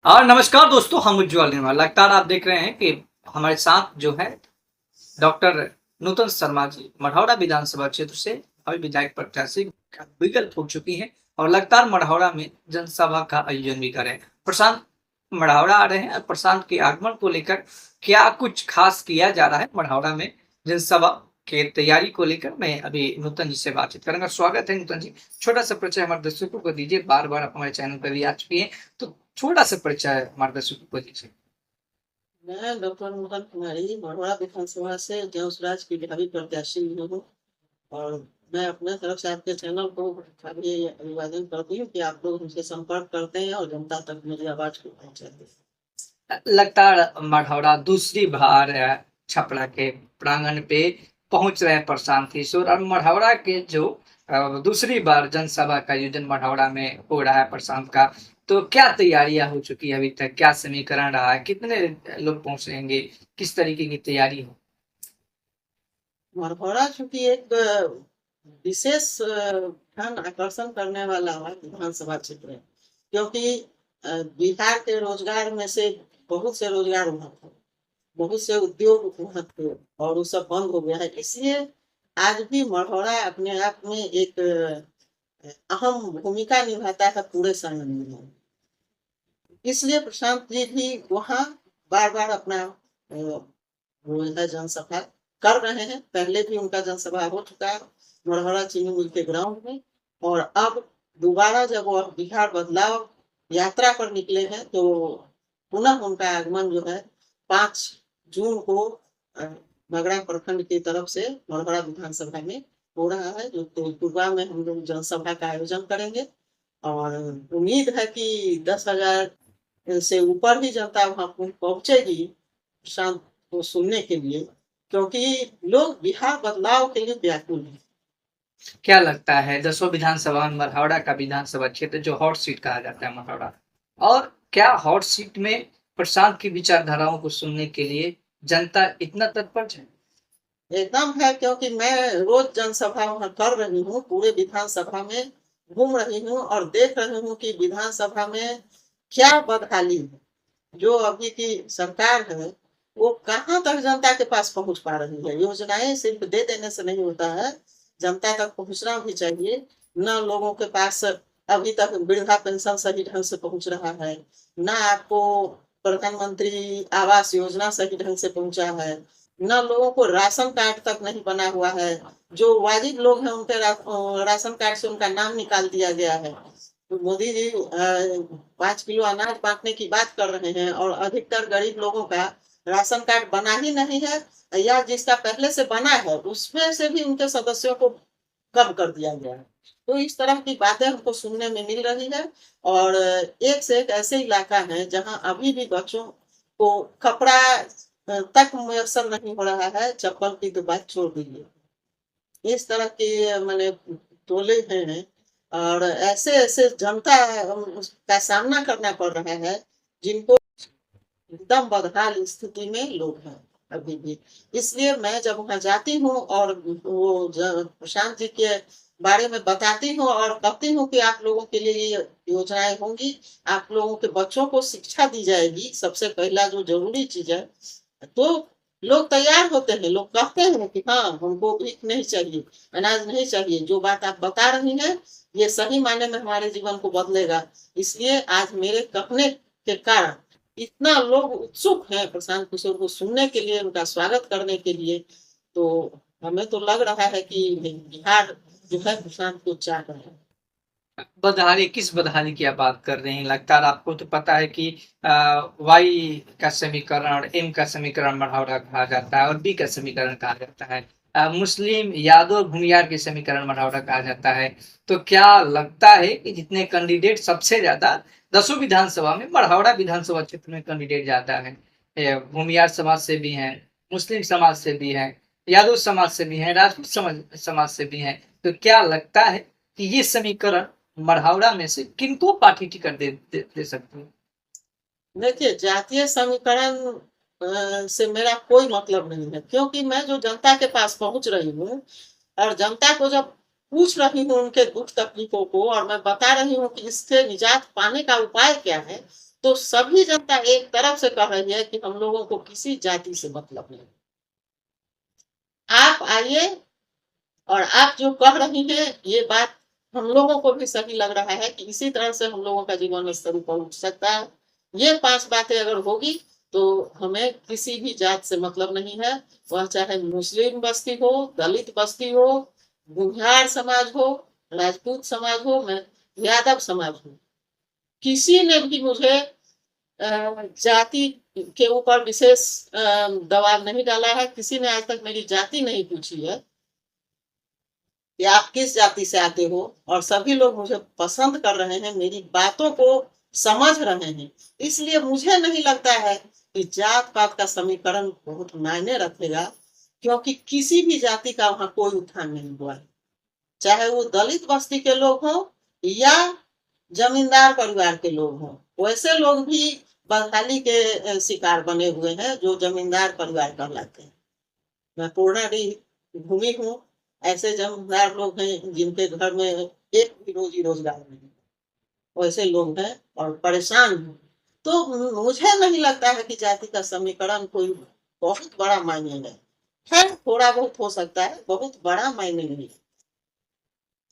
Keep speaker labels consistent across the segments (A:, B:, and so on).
A: और नमस्कार दोस्तों, हम उज्ज्वल निर्मल। लगातार आप देख रहे हैं कि हमारे साथ जो है डॉक्टर नूतन शर्मा जी मढ़ौरा विधानसभा क्षेत्र से अभी विधायक प्रत्याशी का विकल्प हो चुकी हैं और लगातार मढ़ौरा में जनसभा का आयोजन भी कर रहे हैं। प्रशांत मढ़ौरा आ रहे हैं और प्रशांत के आगमन को लेकर क्या कुछ खास किया जा रहा है मढ़ौरा में जनसभा के तैयारी को लेकर मैं अभी नूतन जी से बातचीत करूंगा। स्वागत है नूतन जी। छोटा सा परिचय हमारे दर्शकों को दीजिए। बार बार आप हमारे चैनल पर भी आ चुकी हैं, तो छोटा सा परिचय हमारे दर्शकों को दीजिए।
B: मैं डॉक्टर मोहन कुमारी मढ़ौरा विधानसभा से जयसराज की भावी प्रत्याशी हूँ। और मैं अपने तरफ से आपके चैनल को काफी अभिवादन करती हूँ कि आप लोग हमसे संपर्क करते हैं और जनता तक मेरी आवाज को पहुँचाते हैं।
A: लगातार मढ़ौरा दूसरी बार छपरा के प्रांगण पे पहुंच रहे हैं प्रशांत किशोर और मढ़ौरा के जो दूसरी बार जनसभा का आयोजन मढ़ौरा में हो रहा है प्रशांत का, तो क्या तैयारियां हो चुकी है अभी तक? क्या समीकरण रहा है? कितने लोग पहुंचेंगे? किस तरीके की तैयारी हो?
B: मढ़ौरा चूंकि एक विशेष ध्यान आकर्षण करने वाला विधानसभा क्षेत्र है, क्योंकि बिहार के रोजगार में से बहुत से रोजगार वहाँ थे, बहुत से उद्योग वहाँ थे और वो सब बंद हो गया है। इसलिए आज भी मढ़ौरा अपने आप में एक अहम भूमिका निभाता है पूरे संगठन में। इसलिए प्रशांत जी भी वहाँ बार बार अपना वो है जनसभा कर रहे हैं। पहले भी उनका जनसभा हो चुका है मढ़ौरा चीनी मिल के ग्राउंड में, और अब दोबारा जब वह बिहार बदलाव यात्रा पर निकले हैं तो पुनः उनका आगमन जो है 5 जून को मगरा प्रखंड की तरफ से मढ़ौरा विधानसभा में हो रहा है, जो पूर्वा में हम लोग जनसभा का आयोजन करेंगे। और उम्मीद है कि 10,000 से ऊपर ही जनता वहां पहुंचेगी शांत को सुनने के लिए, क्योंकि लोग बिहार बदलाव के लिए व्याकुल हैं।
A: क्या लगता है 10वीं विधानसभा में मढ़ौरा का विधानसभा क्षेत्र जो हॉट सीट कहा जाता है मढ़ौरा, और क्या हॉट सीट में प्रशांत की विचारधाराओं को सुनने के लिए जनता इतना तत्पर है?
B: एकदम है, क्योंकि मैं रोज जनसभा वहां कर रही हूँ, पूरे विधानसभा में घूम रही हूँ और देख रही हूँ कि विधानसभा में क्या बदहाली है। जो अभी की सरकार है वो कहाँ तक जनता के पास पहुंच पा रही है। योजनाएं सिर्फ दे देने से नहीं होता है, जनता तक पहुंचना भी चाहिए। न लोगों के पास अभी तक वृद्धा पेंशन सही ढंग से पहुंच रहा है, न आपको प्रधानमंत्री आवास योजना सही ढंग से पहुंचा है, न लोगों को राशन कार्ड तक नहीं बना हुआ है। जो वाजिब लोग हैं उनके राशन कार्ड से उनका नाम निकाल दिया गया है। तो मोदी जी 5 किलो अनाज बांटने की बात कर रहे हैं और अधिकतर गरीब लोगों का राशन कार्ड बना ही नहीं है, या जिसका पहले से बना है उसमें से भी उनके सदस्यों को कम कर दिया गया है। तो इस तरह की बातें हमको सुनने में मिल रही है। और एक से एक ऐसे इलाका है जहां अभी भी बच्चों को कपड़ा तक मुयसर नहीं हो रहा है, चप्पल की तो बात छोड़ दीजिए। इस तरह के मैंने टोले हैं और ऐसे ऐसे जनता का सामना करना पड़ रहा है जिनको एकदम बदहाल स्थिति में लोग हैं अभी भी। इसलिए मैं जब वहां जाती हूँ और वो प्रशांत जी के बारे में बताती हूँ और कहती हूँ कि आप लोगों के लिए ये योजनाएं होंगी, आप लोगों के बच्चों को शिक्षा दी जाएगी, सबसे पहला जो जरूरी चीज है, तो लोग तैयार होते हैं। लोग कहते हैं कि हाँ हमको भीख नहीं चाहिए, अनाज नहीं चाहिए, जो बात आप बता रही हैं ये सही मायने में हमारे जीवन को बदलेगा। इसलिए आज मेरे कहने के कारण इतना लोग उत्सुक हैं प्रशांत किशोर को सुनने के लिए, उनका स्वागत करने के लिए। तो हमें तो लग रहा है कि बिहार जो है प्रशांत को चाह रहा है।
A: बदहाली किस बदहाली की आप बात कर रहे हैं? लगातार आपको तो पता है कि वाई का समीकरण, एम का समीकरण मढ़ौरा कहा जाता है और बी का समीकरण कहा जाता है। मुस्लिम यादव भूमियार के समीकरण मढ़ौरा कहा जाता है। तो क्या लगता है कि जितने कैंडिडेट सबसे ज्यादा 10वीं विधानसभा में मढ़ौरा विधानसभा क्षेत्र में कैंडिडेट जाता है, भूमियार समाज से भी हैं, मुस्लिम समाज से भी हैं, यादव समाज से भी हैं, राजपूत समाज से भी हैं, तो क्या लगता है कि ये समीकरण मढ़ौरा में से किनको पार्टी टिकट दे सकती है?
B: देखिए, जातीय समीकरण से मेरा कोई मतलब नहीं है, क्योंकि मैं जो जनता के पास पहुंच रही हूँ और जनता को जब पूछ रही हूँ उनके दुख तकलीफों को और मैं बता रही हूँ कि इससे निजात पाने का उपाय क्या है, तो सभी जनता एक तरफ से कह रही है कि हम लोगों को किसी जाति से मतलब नहीं। आप आइए और आप जो कह रही हैं ये बात हम लोगों को भी सही लग रहा है कि इसी तरह से हम लोगों का जीवन स्तर ऊपर उठ सकता है। ये 5 बातें अगर होगी तो हमें किसी भी जात से मतलब नहीं है, वह चाहे मुस्लिम बस्ती हो, दलित बस्ती हो, गुंजाड़ समाज हो, राजपूत समाज हो, मैं यादव समाज हो। किसी ने भी मुझे जाति के ऊपर विशेष दबाव नहीं डाला है। किसी ने आज तक मेरी जाति नहीं पूछी है कि आप किस जाति से आते हो, और सभी लोग मुझे पसंद कर रहे हैं, मेरी बातों को समझ रहे हैं। इसलिए मुझे नहीं लगता है कि जात पात का समीकरण बहुत मायने रखेगा, क्योंकि किसी भी जाति का वहां कोई उत्थान नहीं हुआ है। चाहे वो दलित बस्ती के लोग हों या जमींदार परिवार के लोग हों, वैसे लोग भी बदहाली के शिकार बने हुए हैं जो जमींदार परिवार कहलाते हैं। मैं पूर्णाडी भूमि हूँ, ऐसे जमींदार लोग हैं जिनके घर में एक भी रोजी रोजगार नहीं, वैसे लोग हैं और परेशान हैं। तो मुझे नहीं लगता है कि जाति का समीकरण कोई बहुत बड़ा मायने है। खैर थोड़ा बहुत हो सकता है, बहुत बड़ा मायने नहीं।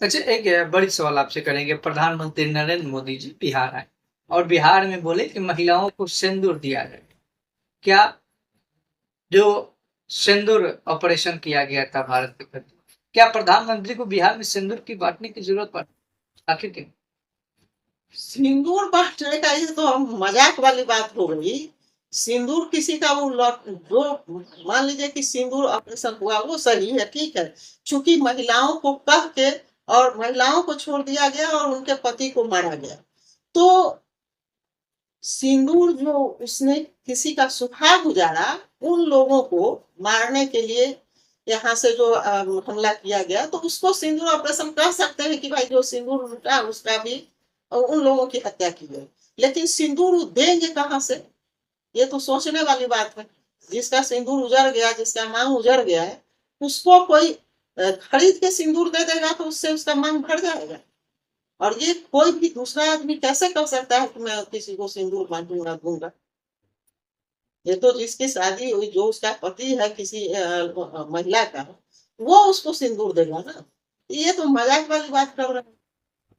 A: अच्छा, एक बड़ी सवाल आपसे करेंगे। प्रधानमंत्री नरेंद्र मोदी जी बिहार आए और बिहार में बोले कि महिलाओं को सिंदूर दिया जाए। क्या जो सिंदूर ऑपरेशन किया गया था भारत के प्रति, क्या प्रधानमंत्री को बिहार में सिंदूर की बांटने की जरूरत पड़ी? आखिर क्यों?
B: सिंदूर बांटने का ये तो मजाक वाली बात हो गई। सिंदूर किसी का वो जो मान लीजिए कि सिंदूर ऑपरेशन हुआ वो सही है, ठीक है, क्योंकि महिलाओं को कह के और महिलाओं को छोड़ दिया गया और उनके पति को मारा गया। तो सिंदूर जो उसने किसी का सुखा गुजारा, उन लोगों को मारने के लिए यहाँ से जो हमला किया गया, तो उसको सिंदूर ऑपरेशन कह सकते हैं कि भाई जो सिंदूर लूटा उसका भी उन लोगों की हत्या की गई। लेकिन सिंदूर देंगे कहाँ से, ये तो सोचने वाली बात है। जिसका सिंदूर उजड़ गया, जिसका मांग उजड़ गया है, उसको कोई खरीद के सिंदूर दे देगा तो उससे उसका मांग भर जाएगा। और ये कोई भी दूसरा आदमी कैसे कर सकता है कि मैं किसी को सिंदूर बांटूंगा दूंगा। ये तो जिसकी शादी हुई, जो उसका पति है किसी महिला का, वो उसको सिंदूर देगा ना। ये तो मजाक वाली बात कर रहे हैं,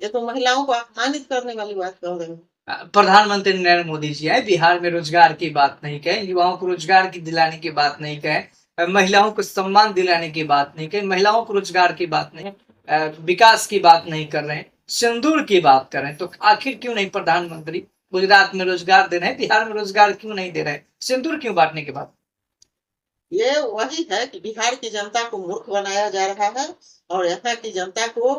B: ये तो महिलाओं को अपमानित करने वाली बात कर रहे हैं।
A: प्रधानमंत्री नरेंद्र मोदी जी आए, बिहार में रोजगार की बात नहीं कहे, युवाओं को रोजगार की दिलाने की बात नहीं कहे, महिलाओं को सम्मान दिलाने की बात नहीं कहे, महिलाओं को रोजगार की बात नहीं, विकास की बात नहीं कर रहे हैं, सिंदूर की बात कर रहे हैं। तो आखिर क्यों नहीं प्रधानमंत्री गुजरात में रोजगार दे रहे हैं, बिहार में रोजगार क्यों नहीं दे रहे हैं? सिंदूर क्यों बांटने की बात?
B: ये वही है कि बिहार की जनता को मूर्ख बनाया जा रहा है और यहाँ की जनता को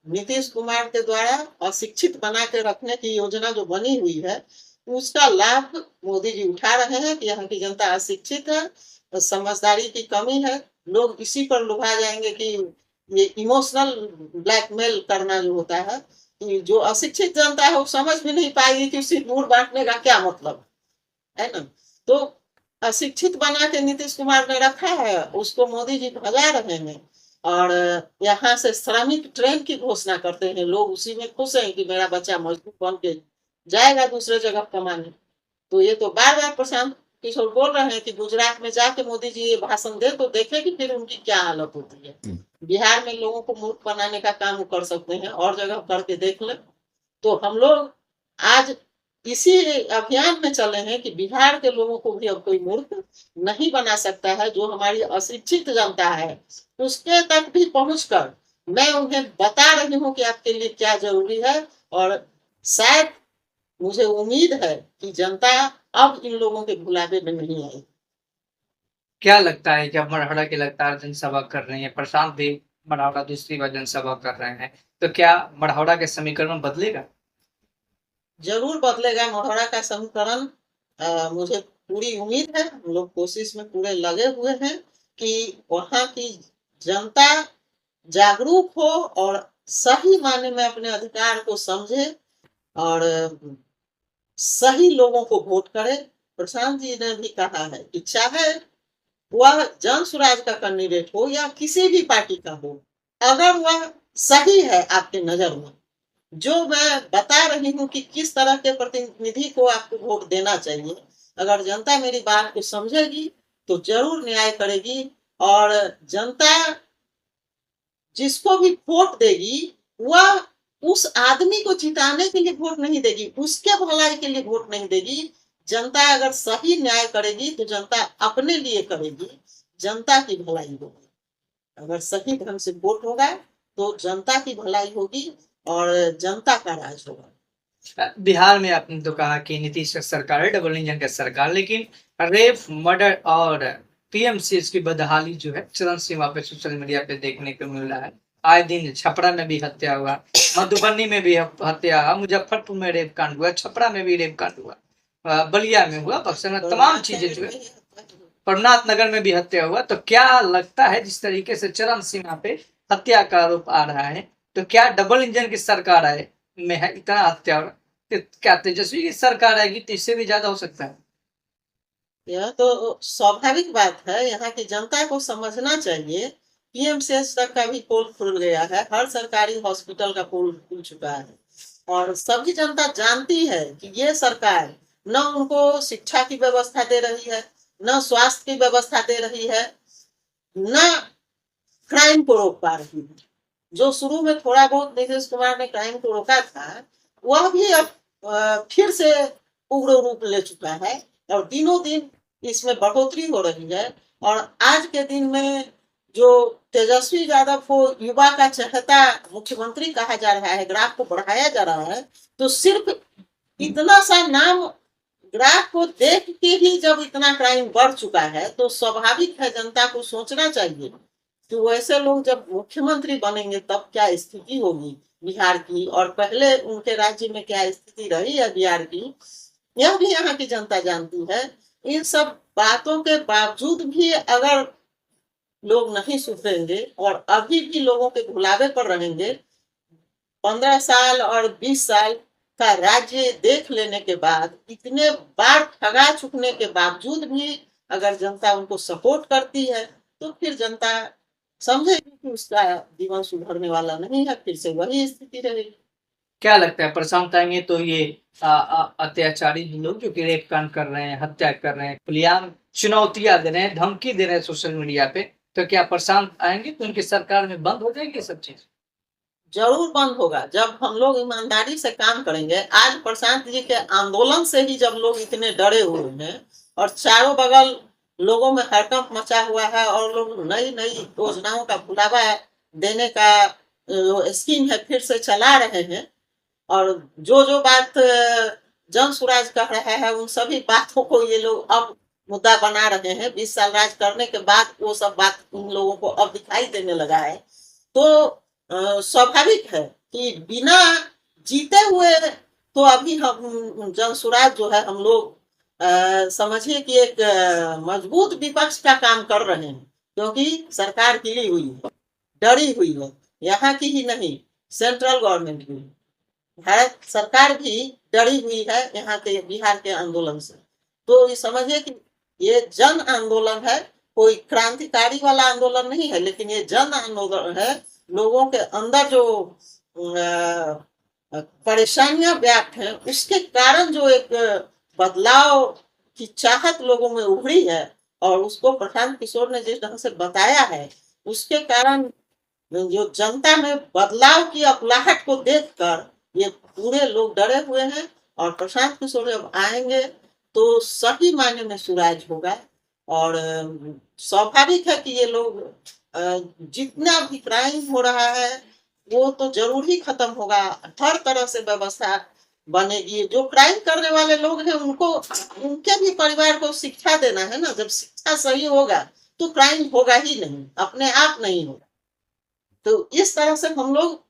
B: नीतीश कुमार के द्वारा अशिक्षित बना के रखने की योजना जो बनी हुई है, उसका लाभ मोदी जी उठा रहे हैं कि यहाँ की जनता अशिक्षित है, समझदारी की कमी है। लोग इसी पर लुभा जाएंगे कि ये इमोशनल ब्लैकमेल करना जो होता है, कि जो अशिक्षित जनता है वो समझ भी नहीं पाएगी कि सिंदूर बांटने का क्या मतलब है ना। तो अशिक्षित बना के नीतीश कुमार ने रखा है, उसको मोदी जी भगा रहे हैं और यहाँ से श्रमिक ट्रेन की घोषणा करते हैं। लोग उसी में खुश हैं कि मेरा बच्चा मजदूर बन के जाएगा दूसरे जगह कमाने। तो ये तो बार बार प्रशांत किशोर बोल रहे हैं कि गुजरात में जाके मोदी जी ये भाषण दे तो देखे कि फिर उनकी क्या हालत होती है। बिहार में लोगों को मूर्ख बनाने का काम कर सकते हैं, और जगह करके देख ले। तो हम लोग आज इसी अभियान में चले हैं कि बिहार के लोगों को भी अब कोई मूर्ख नहीं बना सकता है। जो हमारी अशिक्षित जनता है उसके तक भी पहुंचकर मैं उन्हें बता रही हूँ कि आपके लिए क्या जरूरी है। और शायद मुझे उम्मीद है कि जनता अब इन लोगों के भुलावे में नहीं आई।
A: क्या लगता है जब मरहड़ा की लगातार जनसभा कर रहे हैं, प्रशांत भी मरहड़ा दूसरी बार जनसभा कर रहे हैं, तो क्या मरहड़ा के समीकरण बदलेगा?
B: जरूर बदलेगा मढ़ौरा का समीकरण। मुझे पूरी उम्मीद है, हम लोग कोशिश में पूरे लगे हुए हैं कि वहाँ की जनता जागरूक हो और सही मायने में अपने अधिकार को समझे और सही लोगों को वोट करे। प्रशांत जी ने भी कहा है कि चाहे वह जन स्वराज का कैंडिडेट हो या किसी भी पार्टी का हो, अगर वह सही है आपके नजर में जो मैं बता रही हूँ कि किस तरह के प्रतिनिधि को आपको वोट देना चाहिए, अगर जनता मेरी बात को समझेगी तो जरूर न्याय करेगी। और जनता जिसको भी वोट देगी वह उस आदमी को जिताने के लिए वोट नहीं देगी, उसके भलाई के लिए वोट नहीं देगी। जनता अगर सही न्याय करेगी तो जनता अपने लिए करेगी, जनता की भलाई होगी। अगर सही ढंग से वोट होगा तो जनता की भलाई होगी और जनता का राज होगा।
A: बिहार में आपने तो कहा कि नीतीश का सरकार है, डबल इंजन का सरकार, लेकिन रेप, मर्डर और पीएमसीएच की बदहाली जो है चरम सीमा पे सोशल मीडिया पे देखने को मिल रहा है। आए दिन छपरा में भी हत्या हुआ, मधुबनी में भी हत्या हुआ, मुजफ्फरपुर में रेप कांड हुआ, छपरा में भी रेप कांड हुआ, बलिया में हुआ, बक्सर में, तमाम चीजें जो है, परनाथ नगर में भी हत्या हुआ। तो क्या लगता है जिस तरीके से चरम सीमा पे हत्या का आरोप आ रहा है, तो क्या डबल इंजन की सरकार आए में है इतना हत्या, क्या तेजस्वी की सरकार आएगी तो इससे भी ज्यादा हो सकता है?
B: यह तो स्वाभाविक बात है, यहाँ की जनता को समझना चाहिए। पीएमसीएच तक का भी पोल खुल गया है, हर सरकारी हॉस्पिटल का पोल खुल चुका है और सभी जनता जानती है कि ये सरकार न उनको शिक्षा की व्यवस्था दे रही है, न स्वास्थ्य की व्यवस्था दे रही है, न क्राइम को रोक पा रही है। जो शुरू में थोड़ा बहुत नीतीश कुमार ने क्राइम को रोका था, वह भी अब फिर से उग्र रूप ले चुका है और दिनों दिन इसमें बढ़ोतरी हो रही है। और आज के दिन में जो तेजस्वी यादव को युवा का चहेता मुख्यमंत्री कहा जा रहा है, ग्राफ को बढ़ाया जा रहा है, तो सिर्फ इतना सा नाम ग्राफ को देख के ही जब इतना क्राइम बढ़ चुका है तो स्वाभाविक है जनता को सोचना चाहिए कि वैसे लोग जब मुख्यमंत्री बनेंगे तब क्या स्थिति होगी बिहार की, और पहले उनके राज्य में क्या स्थिति रही है बिहार की, यह भी यहाँ की जनता जानती है। इन सब बातों के बावजूद भी अगर लोग नहीं सुधरेंगे और अभी भी लोगों के भुलावे पर रहेंगे, 15 साल और 20 साल का राज्य देख लेने के बाद, इतने बार ठगा चुकने के बावजूद भी अगर जनता उनको सपोर्ट करती है तो फिर जनता समझेगी कि उसका जीवन सुधरने वाला नहीं है, फिर से वही स्थिति रहेगी।
A: क्या लगता है प्रशांत आएंगे तो ये अत्याचारी लोग जो कि रेप कांड कर रहे हैं, हत्या कर रहे हैं, खुलेआम चुनौतियां दे रहे हैं, धमकी दे रहे हैं सोशल मीडिया पे, तो क्या प्रशांत आएंगे तो उनकी सरकार में बंद हो जाएगी सब चीज?
B: जरूर बंद होगा जब हम लोग ईमानदारी से काम करेंगे। आज प्रशांत जी के आंदोलन से ही जब लोग इतने डरे हुए हैं और चारों बगल लोगों में हड़कंप मचा हुआ है और लोग नई नई योजनाओं का बुलावा देने का स्कीम है फिर से चला रहे हैं, और जो जो बात जन सुराज कह रहा है उन सभी बातों को ये लोग अब मुद्दा बना रहे हैं। 20 साल राज करने के बाद वो सब बात उन लोगों को अब दिखाई देने लगा है। तो स्वाभाविक है कि बिना जीते हुए तो अभी हम जन सुराज जो है हम लोग समझिए कि एक मजबूत विपक्ष का काम कर रहे हैं, क्योंकि सरकार हिली हुई है, डरी हुई है। यहाँ की ही नहीं, सेंट्रल गवर्नमेंट की, भारत सरकार भी डरी हुई है यहाँ के बिहार के आंदोलन से। तो ये समझिए कि ये जन आंदोलन है, कोई क्रांतिकारी वाला आंदोलन नहीं है, लेकिन ये जन आंदोलन है। लोगों के अंदर जो परेशानियां व्याप्त हैं उसके कारण जो एक बदलाव की चाहत लोगों में उभरी है और उसको प्रशांत किशोर ने जिस ढंग से बताया है, उसके कारण जो जनता में बदलाव की अकुलाहट को देखकर ये पूरे लोग डरे हुए हैं। और प्रशांत किशोर जब आएंगे तो सही मायने में सुराज होगा और स्वाभाविक है कि ये लोग जितना भी क्राइम हो रहा है वो तो जरूर ही खत्म होगा। हर तरह से व्यवस्था बनेगी। जो क्राइम करने वाले लोग हैं उनको, उनके भी परिवार को शिक्षा देना है ना। जब शिक्षा सही होगा तो क्राइम होगा ही नहीं, अपने आप नहीं होगा। तो इस तरह से हम लोग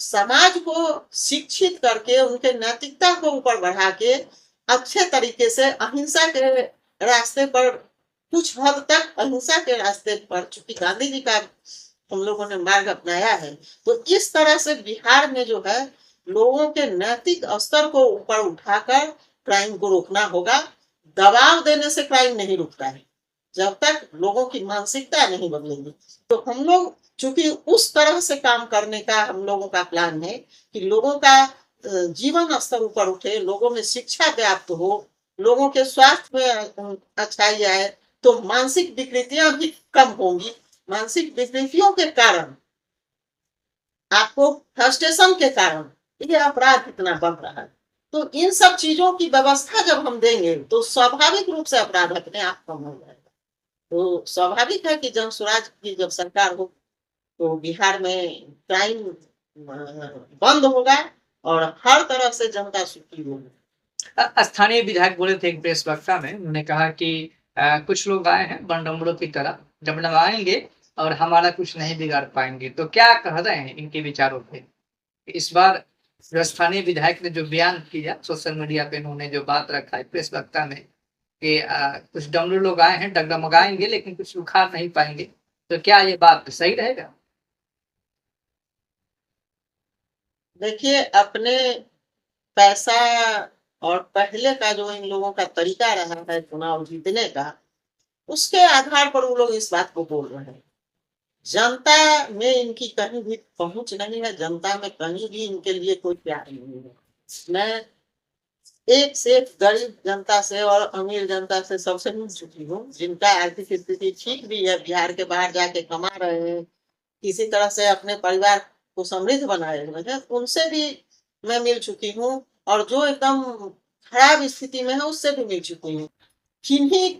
B: समाज को शिक्षित करके उनके नैतिकता को ऊपर बढ़ा के अच्छे तरीके से अहिंसा के रास्ते पर, कुछ हद तक अहिंसा के रास्ते पर, चूंकि गांधी जी का हम लोगों ने मार्ग अपनाया है, तो इस तरह से बिहार में जो है लोगों के नैतिक स्तर को ऊपर उठाकर क्राइम को रोकना होगा। दबाव देने से क्राइम नहीं रुकता है। जब तक लोगों की मानसिकता नहीं बदलेगी। तो हम लोग चूंकि उस तरह से काम करने का हम लोगों का प्लान है कि लोगों का जीवन स्तर ऊपर उठे, लोगों में शिक्षा व्याप्त हो, लोगों के स्वास्थ्य में अच्छाई आए, तो मानसिक विकृतियां भी कम होंगी। मानसिक विकृतियों के कारण आपको फ्रस्ट्रेशन के कारण ये अपराध इतना बढ़ रहा है। तो इन सब चीजों की व्यवस्था जब हम देंगे तो स्वाभाविक रूप से अपराध अपने आप कम हो जाएगा। तो स्वाभाविक है कि जन स्वराज की जब सरकार हो तो बिहार में क्राइम बंद होगा और हर तरह से जनता सुखी होगी।
A: स्थानीय विधायक बोले थे एक प्रेस वार्ता में, उन्होंने कहा कि कुछ लोग आए हैं बंडमड़ों की तरह, जब लगाएंगे और हमारा कुछ नहीं बिगाड़ पाएंगे। तो क्या कह रहे हैं इनके विचारों पे? इस बार जो स्थानीय विधायक ने जो बयान किया सोशल मीडिया पे, उन्होंने जो बात रखा है प्रेस वार्ता में कि कुछ डमरू लोग आए हैं, डगडमगाएंगे लेकिन कुछ उखाड़ नहीं पाएंगे। तो क्या ये बात सही रहेगा?
B: देखिए, अपने पैसा और पहले का जो इन लोगों का तरीका रहा है चुनाव जीतने का, उसके आधार पर वो लोग इस बात को बोल रहे हैं। जनता में इनकी कहीं भी पहुंच नहीं है, जनता में कहीं भी इनके लिए कोई प्यार नहीं है। मैं एक से एक गरीब जनता से और अमीर जनता से सबसे मिल चुकी हूँ, जिनका आर्थिक स्थिति ठीक भी है, बिहार के बाहर जाके कमा रहे हैं, किसी तरह से अपने परिवार को समृद्ध बनाए हुए हैं, उनसे भी मैं मिल चुकी हूँ। और जो एकदम खराब स्थिति में है उससे भी मिल चुकी हूँ। किन्हीं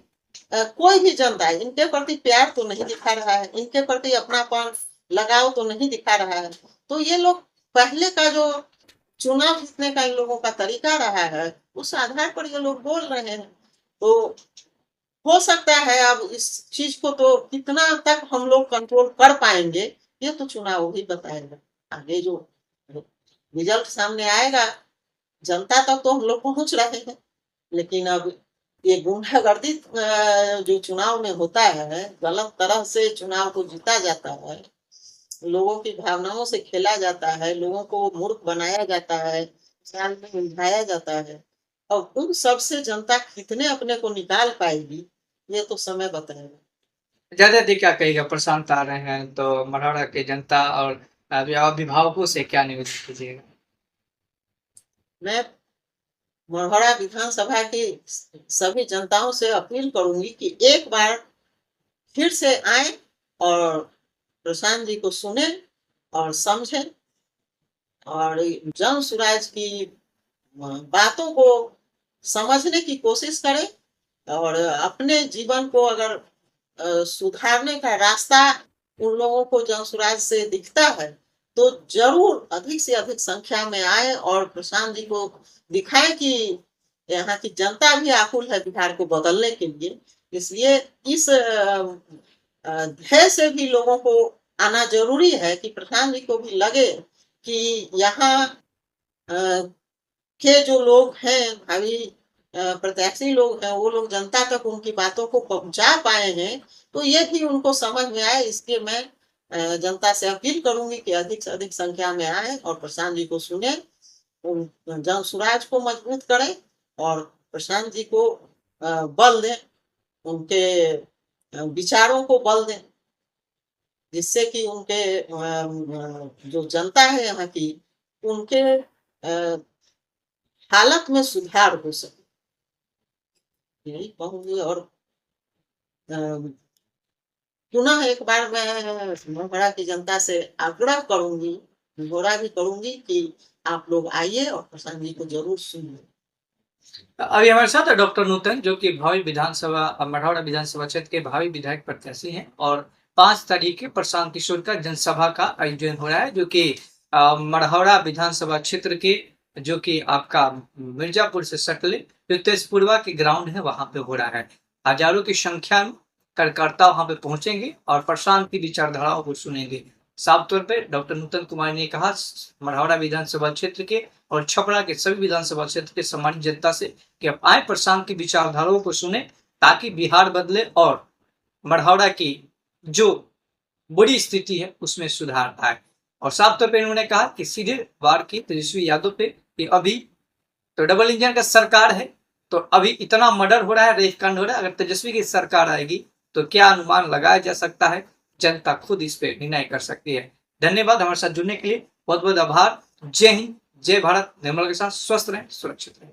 B: कोई भी जनता इनके प्रति प्यार तो नहीं दिखा रहा है, इनके प्रति अपनापन लगाव तो नहीं दिखा रहा है। तो ये लोग पहले का जो चुनाव जीतने का इन लोगों का तरीका रहा है, उस आधार पर ये लोग बोल रहे हैं। तो हो सकता है अब इस चीज को तो कितना तक हम लोग कंट्रोल कर पाएंगे, ये तो चुनाव ही बताएगा। आगे जो रिजल्ट सामने आएगा, जनता तक तो हम लोग पहुंच रहे हैं, लेकिन अब ये गुंडागर्दी जो चुनाव में होता है, गलत तरह से चुनाव को जीता जाता है, लोगों की भावनाओं से खेला जाता है, लोगों को मूर्ख बनाया जाता है, जाल में उलझाया जाता है, और उन सबसे जनता कितने अपने को निकाल पाएगी, ये तो समय बताएगा।
A: ज्यादा दी क्या कहेगा? प्रशांत आ रहे हैं तो मढ़ौरा के जनता और अभिभावकों से क्या निवेदन कीजिएगा?
B: मैं मढ़ौरा विधानसभा की सभी जनताओं से अपील करूंगी कि एक बार फिर से आए और प्रशांत जी को सुने और समझें और जन स्वराज की बातों को समझने की कोशिश करें, और अपने जीवन को अगर सुधारने का रास्ता उन लोगों को जन स्वराज से दिखता है तो जरूर अधिक से अधिक संख्या में आए और प्रशांत जी को दिखाए कि यहाँ की जनता भी आकुल है बिहार को बदलने के लिए। इसलिए इस ध्येय से भी लोगों को आना जरूरी है कि प्रशांत जी को भी लगे कि यहाँ के जो लोग हैं, भावी प्रत्याशी लोग हैं, वो लोग जनता तक उनकी बातों को पहुंचा पाए हैं, तो ये भी उनको समझ में आए। इसलिए मैं जनता से अपील करूंगी कि अधिक से अधिक संख्या में आए और प्रशांत जी को सुने, उन जन स्वराज को मजबूत करें और प्रशांत जी को बल दें, उनके विचारों को बल दें, जिससे कि उनके जो जनता है यहाँ की, उनके हालत में सुधार हो सके, यही कहूंगी। और पुनः एक बार मैं मढ़ौरा की जनता से आग्रह करूंगी, निहोरा भी करूंगी कि आप लोग आइए और प्रशांत जी को जरूर सुनिए।
A: अभी हमारे साथ है डॉक्टर नूतन, जो कि भावी विधानसभा मढ़ौरा विधानसभा क्षेत्र के भावी विधायक प्रत्याशी हैं, और 5 तारीख के प्रशांत किशोर का जनसभा का आयोजन हो रहा है, जो कि मढ़ौरा विधानसभा क्षेत्र के, जो कि आपका मिर्जापुर से सटले जो तेजपुरवा के ग्राउंड है वहां पे हो रहा है। हजारों की संख्या में कार्यकर्ता वहां पे पहुंचेंगे और प्रशांत की विचारधाराओं को सुनेंगे। साफ तौर पर डॉक्टर नूतन कुमार ने कहा मढ़ौरा विधानसभा क्षेत्र के और छपरा के सभी विधानसभा क्षेत्र के सम्मानित जनता से कि अब आए प्रशांत की विचारधाराओं को सुने, ताकि बिहार बदले और मढ़ौरा की जो बुरी स्थिति है उसमें सुधार आए। और साफ तौर पर इन्होंने कहा कि सीधे वार की तेजस्वी यादव पे कि अभी तो डबल इंजन का सरकार है, तो अभी इतना मर्डर हो रहा है, रेप कांड हो रहा है, अगर तेजस्वी की सरकार आएगी तो क्या अनुमान लगाया जा सकता है, जनता खुद इस पे निर्णय कर सकती है। धन्यवाद हमारे साथ जुड़ने के लिए, बहुत बहुत आभार। जय हिंद, जय भारत। निर्मल के साथ स्वस्थ रहें, सुरक्षित रहें।